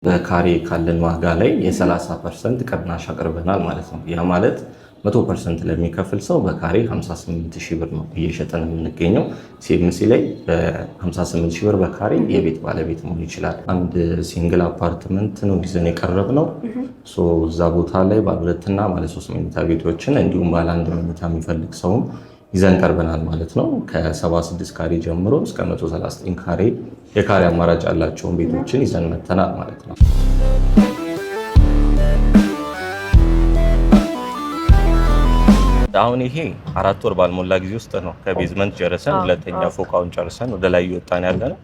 በካሬ ካለን ዋጋ ላይ የ30% ቅናሽ አቅርበናል ማለት ነው። ያ ማለት 100% ለሚከፍል ሰው በካሬ 58,000 ብር ነው እየሸጠን የምንገኘው። ሲኤምሲ ላይ በ58,000 ብር በካሬ የቤት ባለቤት መሆን ይችላል። አንድ ሲንግል አፓርትመንት ነው ይዘን የቀረብነው። እዛ ቦታ ላይ ባለ 2 እና ባለ 3 መኝታ ቤቶችን እንዲሁም ባለ 1 መኝታ የሚፈልግ ሰውም ይዘን ቀርበናል ማለት ነው። ከ76 ካሬ ጀምሮ እስከ 139 ካሬ የካሬ አማራጭ ያላቸውን ቤቶችን ይዘን መተናል ማለት ነው። አሁን ይሄ 4 ወር ባልሞላ ጊዜ ውስጥ ነው ከቤዝመንት ጨርሰን ሁለተኛ ፎቃውን ጨርሰን ወደ ላይ እየወጣን ያለ ነው።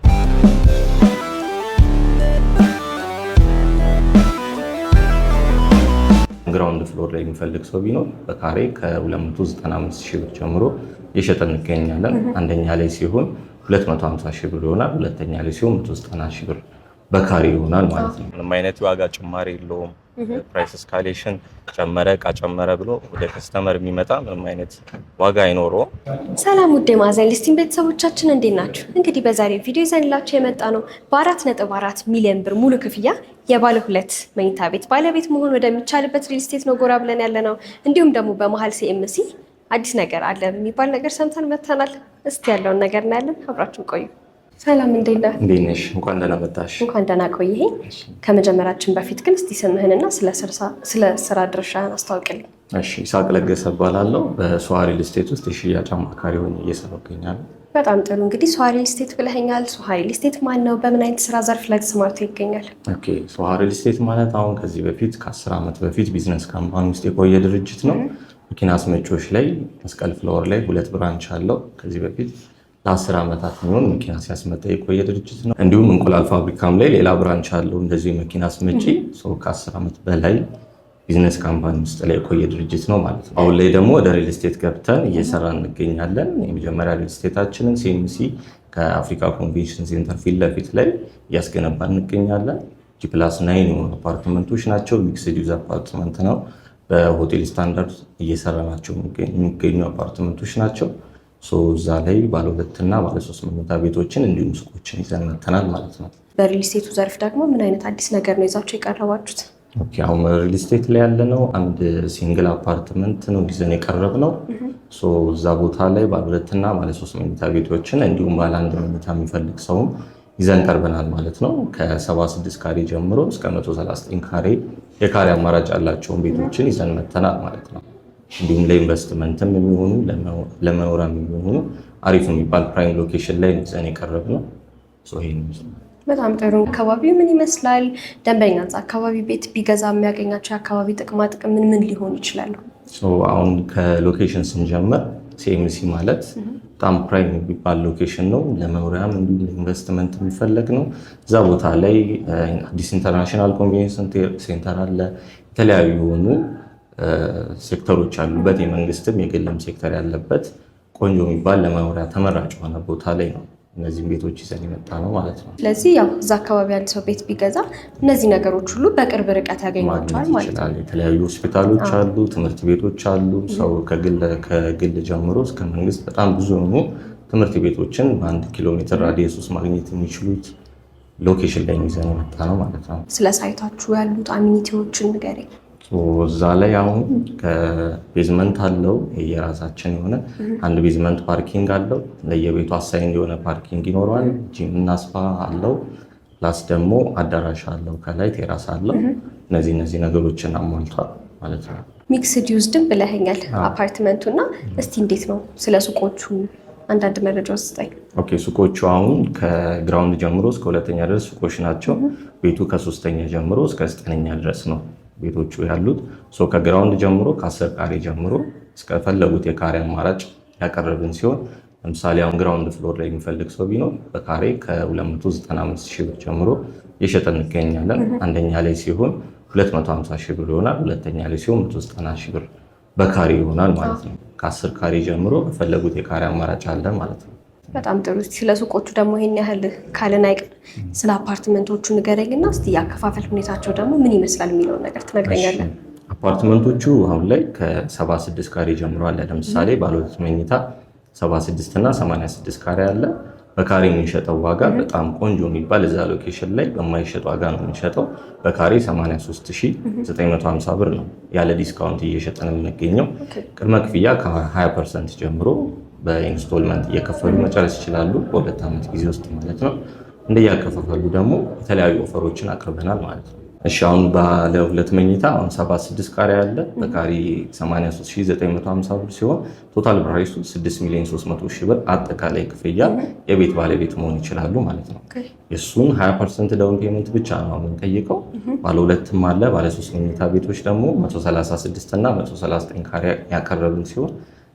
ግራውንድ ፍሎር ላይ የሚፈልግ ሰው ቢኖር በካሬ ከ295,000 ብር ጀምሮ እየሸጠን እንገኛለን። አንደኛ ላይ ሲሆን 250,000 ብር ይሆናል። ሁለተኛ ላይ ሲሆን 190,000 ብር በካሬ ይሆናል ማለት ነው። ምንም አይነት የዋጋ ጭማሪ የለውም። ፕራይስ እስካሌሽን ጨመረ እቃ ጨመረ ብሎ ወደ ከስተመር የሚመጣ ምንም አይነት ዋጋ አይኖረውም። ሰላም ውድ የማዕዘን ሊስቲንግ ቤተሰቦቻችን እንዴት ናችሁ? እንግዲህ በዛሬው ቪዲዮ ይዘንላችሁ የመጣ ነው በ4.4 ሚሊዮን ብር ሙሉ ክፍያ የባለ 2 መኝታ ቤት ባለቤት መሆን ወደሚቻልበት ሪል ስቴት ነው ጎራ ብለን ያለ ነው። እንዲሁም ደግሞ በመሀል ሲኤምሲ አዲስ ነገር አለ የሚባል ነገር ሰምተን መተናል። እስቲ ያለውን ነገር እናያለን። አብራችሁን ቆዩ። ሰላም እንዴት ነህ? እንዴት ነሽ? እንኳን ደህና መጣሽ። እንኳን ደህና ቆየህ። ከመጀመራችን በፊት ግን እስቲ ስምህንና ስለ ስራ ድርሻህን አስተዋውቅልኝ። እሺ፣ ይስሐቅ ለገሰ እባላለሁ። በሶሃ ሪል ስቴት ውስጥ የሽያጭ አማካሪ ሆኜ እየሰራሁ እገኛለሁ። በጣም ጥሩ። እንግዲህ ሶሃ ሪል ስቴት ብለኸኛል። ሶሃ ሪል ስቴት ማን ነው? በምን አይነት ስራ ዘርፍ ላይ ተሰማርቶ ይገኛል? ኦኬ፣ ሶሃ ሪል ስቴት ማለት አሁን ከዚህ በፊት ከ10 ዓመት በፊት ቢዝነስ ካምፓኒ ውስጥ የቆየ ድርጅት ነው። መኪና አስመጪዎች ላይ መስቀል ፍሎር ላይ 2 ብራንች አለው። ከዚህ በፊት ለ10 ዓመታት የሚሆን መኪና ሲያስመጣ የቆየ ድርጅት ነው። እንዲሁም እንቁላል ፋብሪካም ላይ ሌላ ብራንች አለው እንደዚህ የመኪና አስመጪ። ከ10 ዓመት በላይ ቢዝነስ ካምፓኒ ውስጥ ላይ የቆየ ድርጅት ነው ማለት ነው። አሁን ላይ ደግሞ ወደ ሪል ስቴት ገብተን እየሰራ እንገኛለን። የመጀመሪያ ሪል ስቴታችንን ሲኤምሲ ከአፍሪካ ኮንቬንሽን ሴንተር ፊት ለፊት ላይ እያስገነባ እንገኛለን። ጂ+9 የሆኑ አፓርትመንቶች ናቸው። ሚክስድ ዩዝ አፓርትመንት ነው። በሆቴል ስታንዳርድ እየሰራ ናቸው የሚገኙ አፓርትመንቶች ናቸው። እዛ ላይ ባለ 2 እና ባለ 3 መኝታ ቤቶችን እንዲሁም ሱቆችን ይዘን መተናል ማለት ነው። በሪል ስቴቱ ዘርፍ ደግሞ ምን አይነት አዲስ ነገር ነው ይዛችሁ የቀረባችሁት? አሁን ሪል ስቴት ላይ ያለነው አንድ ሲንግል አፓርትመንት ነው ይዘን የቀረብነው። እዛ ቦታ ላይ ባለ 2 እና ባለ 3 መኝታ ቤቶችን እንዲሁም ባለ 1 መኝታ የሚፈልግ ሰውም ይዘን ቀርበናል ማለት ነው። ከ76 ካሬ ጀምሮ እስከ 139 ካሬ የካሬ አማራጭ ያላቸውን ቤቶችን ይዘን መተናል ማለት ነው። እንዲሁም ለኢንቨስትመንትም የሚሆኑ ለመኖሪያም የሚሆኑ አሪፍ የሚባል ፕራይም ሎኬሽን ላይ ይዘን የቀረብነው። በጣም ጥሩ። አካባቢው ምን ይመስላል? ደንበኛ አካባቢ ቤት ቢገዛ የሚያገኛቸው የአካባቢ ጥቅማ ጥቅም ምን ሊሆኑ ይችላሉ? አሁን ከሎኬሽን ስንጀምር ሲኤምሲ ማለት በጣም ፕራይም የሚባል ሎኬሽን ነው። ለመኖሪያም እንዲሁም ለኢንቨስትመንት የሚፈለግ ነው። እዛ ቦታ ላይ አዲስ ኢንተርናሽናል ኮንቬንሽን ሴንተር አለ። የተለያዩ የሆኑ ሴክተሮች ያሉበት የመንግስትም የግልም ሴክተር ያለበት ቆንጆ የሚባል ለመኖሪያ ተመራጭ የሆነ ቦታ ላይ ነው እነዚህም ቤቶች ይዘን የመጣ ነው ማለት ነው። ስለዚህ ያው እዛ አካባቢ ያለ ሰው ቤት ቢገዛ እነዚህ ነገሮች ሁሉ በቅርብ ርቀት ያገኟቸዋል ማለት ነው። የተለያዩ ሆስፒታሎች አሉ፣ ትምህርት ቤቶች አሉ። ሰው ከግል ጀምሮ እስከ መንግስት በጣም ብዙ የሆኑ ትምህርት ቤቶችን በ1 ኪሎ ሜትር ራዲየስ ውስጥ ማግኘት የሚችሉት ሎኬሽን ላይ ይዘን የመጣ ነው ማለት ነው። ስለ ሳይታችሁ ያሉት አሚኒቲዎችን ንገረኝ። እዛ ላይ አሁን ከቤዝመንት አለው የራሳችን የሆነ አንድ ቤዝመንት ፓርኪንግ አለው። ለየቤቱ አሳይን የሆነ ፓርኪንግ ይኖረዋል። ጂም እና ስፓ አለው። ፕላስ ደግሞ አዳራሽ አለው። ከላይ ቴራስ አለው። እነዚህ ነገሮችን አሟልቷል ማለት ነው። ሚክስድ ዩዝድም ብለኸኛል አፓርትመንቱ እና እስቲ እንዴት ነው ስለ ሱቆቹ አንዳንድ መረጃ ስጠኝ። ኦኬ፣ ሱቆቹ አሁን ከግራውንድ ጀምሮ እስከ 2ኛ ድረስ ሱቆች ናቸው። ቤቱ ከ3ኛ ጀምሮ እስከ 9ኛ ድረስ ነው ቤቶቹ ያሉት። ከግራውንድ ጀምሮ ከ10 ካሬ ጀምሮ እስከፈለጉት የካሬ አማራጭ ያቀረብን ሲሆን ለምሳሌ አሁን ግራውንድ ፍሎር ላይ የሚፈልግ ሰው ቢኖር በካሬ ከ295,000 ብር ጀምሮ እየሸጠን እንገኛለን። አንደኛ ላይ ሲሆን 250,000 ብር ይሆናል። ሁለተኛ ላይ ሲሆን 190,000 ብር በካሬ ይሆናል ማለት ነው። ከ10 ካሬ ጀምሮ በፈለጉት የካሬ አማራጭ አለ ማለት ነው። በጣም ጥሩ። ስለ ሱቆቹ ደግሞ ይሄን ያህል ካልን አይቀር ስለ አፓርትመንቶቹ ንገረኝና እስቲ ያከፋፈል ሁኔታቸው ደግሞ ምን ይመስላል የሚለውን ነገር ትነግረኛለህ? አፓርትመንቶቹ አሁን ላይ ከ76 ካሬ ጀምሮ አለ። ለምሳሌ ባለ 2 መኝታ 76 እና 86 ካሬ አለ። በካሬ የምንሸጠው ዋጋ በጣም ቆንጆ የሚባል እዛ ሎኬሽን ላይ በማይሸጥ ዋጋ ነው የምንሸጠው። በካሬ 83950 ብር ነው ያለ ዲስካውንት እየሸጠን የምንገኘው። ቅድመ ክፍያ ከ20% ጀምሮ በኢንስቶልመንት እየከፈሉ መጨረስ ይችላሉ፣ በ2 ዓመት ጊዜ ውስጥ ማለት ነው። እንደያከፋፈሉ ደግሞ የተለያዩ ኦፈሮችን አቅርበናል ማለት ነው። እሺ አሁን ባለ 2 መኝታ 76 ካሬ አለ። በካሬ 83950 ብር ሲሆን ቶታል ፕራይሱ 6,300,000 ብር አጠቃላይ ክፍያ የቤት ባለቤት መሆን ይችላሉ ማለት ነው። የሱን 20% ዳውን ፔመንት ብቻ ነው የምንጠይቀው። ባለ 2ም አለ። ባለ 3 መኝታ ቤቶች ደግሞ 136 እና 139 ካሬ ያቀረብን ሲሆን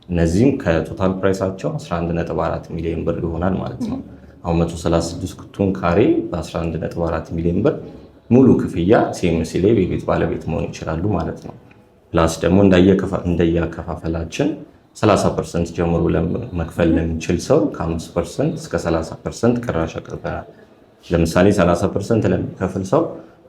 እነዚህም ከቶታል ፕራይሳቸው 11.4 ሚሊዮን ብር ይሆናል ማለት ነው። አሁን 136 ካሬ በ11.4 ሚሊዮን ብር ሙሉ ክፍያ ሲኤምሲ ላይ የቤት ባለቤት መሆን ይችላሉ ማለት ነው። ፕላስ ደግሞ እንደያከፋፈላችን 30% ጀምሮ መክፈል ለሚችል ሰው ከ5% እስከ 30% ቅናሽ አቅርበናል። ለምሳሌ 30% ለሚከፍል ሰው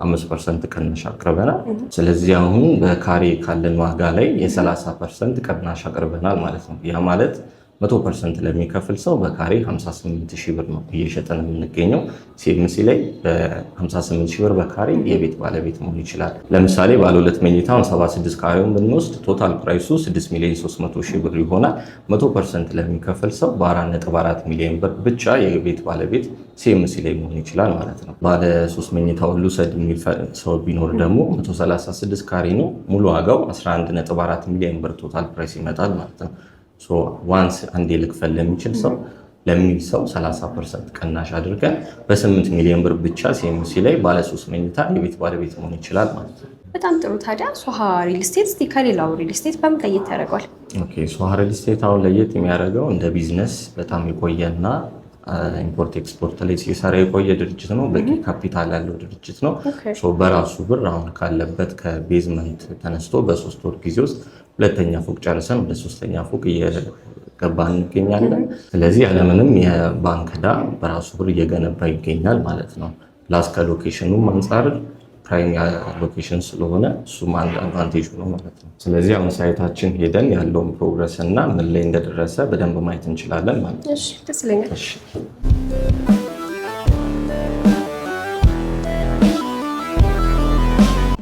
5% ቅናሽ አቅርበናል። ስለዚህ አሁን በካሬ ካለን ዋጋ ላይ የ30% ቅናሽ አቅርበናል ማለት ነው። ያ ማለት 100% ለሚከፍል ሰው በካሬ 58,000 ብር ነው እየሸጠን የምንገኘው። ሲኤምሲ ላይ በ58,000 ብር በካሬ የቤት ባለቤት መሆን ይችላል። ለምሳሌ ባለ 2 መኝታውን 76 ካሬውን ብንወስድ ቶታል ፕራይሱ 6,300,000 ብር ይሆናል። 100% ለሚከፍል ሰው በ4.4 ሚሊዮን ብር ብቻ የቤት ባለቤት ሲኤምሲ ላይ መሆን ይችላል ማለት ነው። ባለ 3 መኝታውን ልውሰድ የሚል ሰው ቢኖር ደግሞ 136 ካሬ ነው። ሙሉ ዋጋው 11.4 ሚሊዮን ብር ቶታል ፕራይስ ይመጣል ማለት ነው። ዋንስ አንዴ ልክፈል ለሚችል ሰው 30% ቅናሽ አድርገን በ8 ሚሊዮን ብር ብቻ ሲኤምሲ ላይ ባለ 3 መኝታ የቤት ባለቤት መሆን ይችላል ማለት ነው። በጣም ጥሩ። ታዲያ ሶሃ ሪል ስቴት እስቲ ከሌላው ሪል ስቴት በምን ለየት ያደርገዋል? ኦኬ ሶሃ ሪል ስቴት አሁን ለየት የሚያደርገው እንደ ቢዝነስ በጣም የቆየና ኢምፖርት ኤክስፖርት ላይ ሲሰራ የቆየ ድርጅት ነው። በቂ ካፒታል ያለው ድርጅት ነው። በራሱ ብር አሁን ካለበት ከቤዝመንት ተነስቶ በ3 ወር ጊዜ ውስጥ 2ኛ ፎቅ ጨርሰን ወደ 3ኛ ፎቅ እየገባን እንገኛለን። ስለዚህ ያለምንም የባንክ ዕዳ በራሱ ብር እየገነባ ይገኛል ማለት ነው። ፕላስ ከሎኬሽኑም አንጻር ፕራይም ሎኬሽን ስለሆነ እሱም አንድ አድቫንቴጅ ነው ማለት ነው። ስለዚህ አሁን ሳይታችን ሄደን ያለውን ፕሮግረስ እና ምን ላይ እንደደረሰ በደንብ ማየት እንችላለን ማለት ነው። እሺ ደስ ይለኛል። እሺ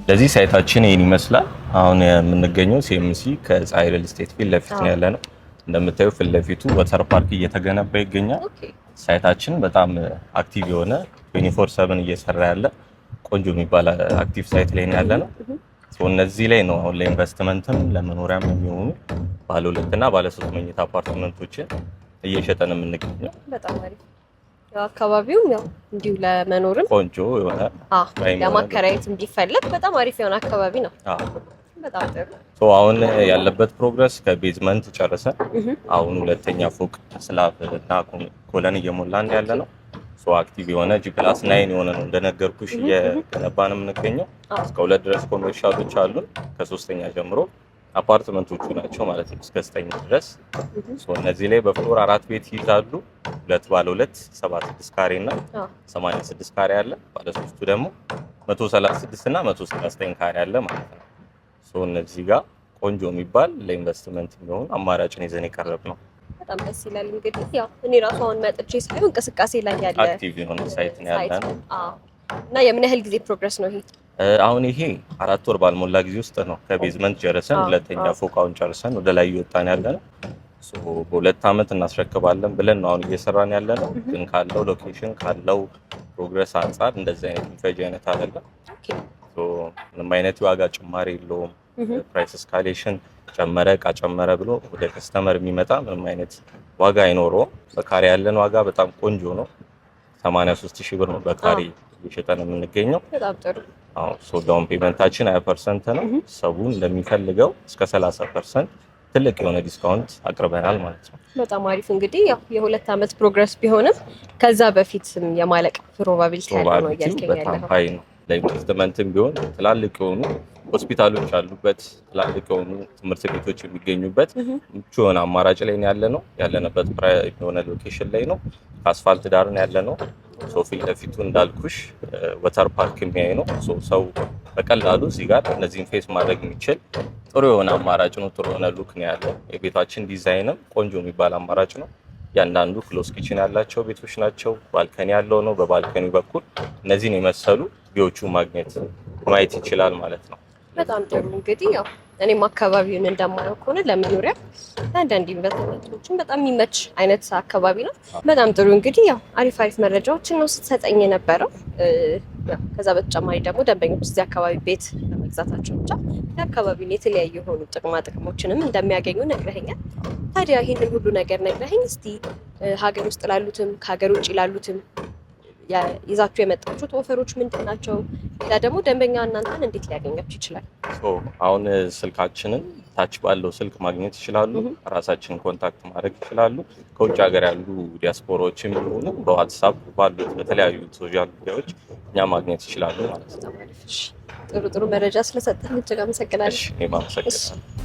ለዚህ ሳይታችን ይህን ይመስላል። አሁን የምንገኘው ሲኤምሲ ከፀሐይ ሪል ስቴት ፊት ለፊት ነው ያለ ነው። እንደምታዩ ፊት ለፊቱ ወተር ፓርክ እየተገነባ ይገኛል። ሳይታችን በጣም አክቲቭ የሆነ 24/7 እየሰራ ያለ ቆንጆ የሚባል አክቲቭ ሳይት ላይ ያለ ነው። እነዚህ ላይ ነው አሁን ለኢንቨስትመንትም ለመኖሪያም የሚሆኑ ባለ 2 እና ባለ 3 መኝታ አፓርትመንቶችን እየሸጠን የምንገኘው። በጣም አሪፍ ያው አካባቢው ያው እንዲሁ ለመኖርም ቆንጆ የሆነ ለማከራየትም ቢፈለግ በጣም አሪፍ የሆነ አካባቢ ነው። በጣም ጥሩ። አሁን ያለበት ፕሮግረስ ከቤዝመንት ጨርሰን አሁን 2ኛ ፎቅ ስላብ እና ኮለን እየሞላን ያለ ነው። አክቲቭ የሆነ G+9 የሆነ ነው እንደነገርኩሽ እየገነባን የምንገኘው። እስከ 2 ድረስ ኮሜርሻሎች አሉን። ከ3ኛ ጀምሮ አፓርትመንቶቹ ናቸው ማለት ነው እስከ 9 ድረስ። እነዚህ ላይ በፍሎር 4 ቤት ይይዛሉ። 2 ባለ 2 76 ካሬ እና 86 ካሬ አለ። ባለ 3ቱ ደግሞ 136 እና 139 ካሬ አለ ማለት ነው። እነዚህ ጋር ቆንጆ የሚባል ለኢንቨስትመንት የሚሆን አማራጭን ይዘን የቀረብ ነው። በጣም ደስ ይላል። እንግዲህ ያው እኔ ራሱ አሁን መጥቼ ሳይሆን እንቅስቃሴ ላይ ያለ አክቲቭ የሆነ ሳይት ነው ያለን። እና የምን ያህል ጊዜ ፕሮግረስ ነው ይሄ? አሁን ይሄ 4 ወር ባልሞላ ጊዜ ውስጥ ነው ከቤዝመንት ጨርሰን 2ኛ ፎቃውን ጨርሰን ወደ ላይ እየወጣን ያለ ነው። በ2 ዓመት እናስረክባለን ብለን ነው አሁን እየሰራን ያለ ነው። ግን ካለው ሎኬሽን ካለው ፕሮግረስ አንጻር እንደዚህ አይነት የሚፈጅ አይነት አይደለም። ምንም አይነት የዋጋ ጭማሪ የለውም። ፕራይስ እስካሌሽን ጨመረ እቃ ጨመረ ብሎ ወደ ከስተመር የሚመጣ ምንም አይነት ዋጋ አይኖረውም። በካሬ ያለን ዋጋ በጣም ቆንጆ ነው። 83,000 ብር ነው በካሬ እየሸጠን የምንገኘው። በጣም ጥሩ። ዳውን ፔመንታችን 20% ነው። ሰውን ለሚፈልገው እስከ 30% ትልቅ የሆነ ዲስካውንት አቅርበናል ማለት ነው። በጣም አሪፍ። እንግዲህ ያው የ2 ዓመት ፕሮግረስ ቢሆንም ከዛ በፊት የማለቅ ፕሮባቢሊቲ ያለው ነው እያልከኝ ያለው በጣም ሃይ ነው። ለኢንቨስትመንትም ቢሆን ትላልቅ የሆኑ ሆስፒታሎች ያሉበት ትላልቅ የሆኑ ትምህርት ቤቶች የሚገኙበት ምቹ የሆነ አማራጭ ላይ ያለ ነው። ያለንበት የሆነ ሎኬሽን ላይ ነው። ከአስፋልት ዳር ነው ያለ ነው። ፊት ለፊቱ እንዳልኩሽ ወተር ፓርክ የሚያይ ነው። ሰው በቀላሉ እዚህ ጋር እነዚህን ፌስ ማድረግ የሚችል ጥሩ የሆነ አማራጭ ነው። ጥሩ የሆነ ሉክ ነው ያለው። የቤታችን ዲዛይንም ቆንጆ የሚባል አማራጭ ነው። ያንዳንዱ ክሎዝ ኪችን ያላቸው ቤቶች ናቸው። ባልከኒ ያለው ነው። በባልከኒ በኩል እነዚህን የመሰሉ ቪዎቹ ማየት ይችላል ማለት ነው። በጣም ጥሩ እንግዲህ ያው እኔም አካባቢውን እንደማየው ከሆነ ለመኖሪያ ለአንዳንድ ኢንቨስትመንቶችን በጣም የሚመች አይነት አካባቢ ነው። በጣም ጥሩ እንግዲህ ያው አሪፍ መረጃዎችን ነው ስትሰጠኝ የነበረው። ከዛ በተጨማሪ ደግሞ ደንበኞች እዚህ አካባቢ ቤት በመግዛታቸው ብቻ የአካባቢውን የተለያዩ የሆኑ ጥቅሞችንም እንደሚያገኙ ነግረኸኛል። ታዲያ ይህንን ሁሉ ነገር ነግረኸኝ እስቲ ሀገር ውስጥ ላሉትም ከሀገር ውጭ ላሉትም ይዛችሁ የመጣችሁት ኦፈሮች ምንድን ናቸው? ሌላ ደግሞ ደንበኛ እናንተን እንዴት ሊያገኛችሁ ይችላል? አሁን ስልካችንን ታች ባለው ስልክ ማግኘት ይችላሉ። ራሳችንን ኮንታክት ማድረግ ይችላሉ። ከውጭ ሀገር ያሉ ዲያስፖራዎችም ቢሆኑ በዋትሳፕ ባሉት በተለያዩ ሶሻል ሚዲያዎች እኛ ማግኘት ይችላሉ ማለት ነው። ጥሩ መረጃ ስለሰጠን እጅግ አመሰግናለሁ። እኔም አመሰግናለሁ።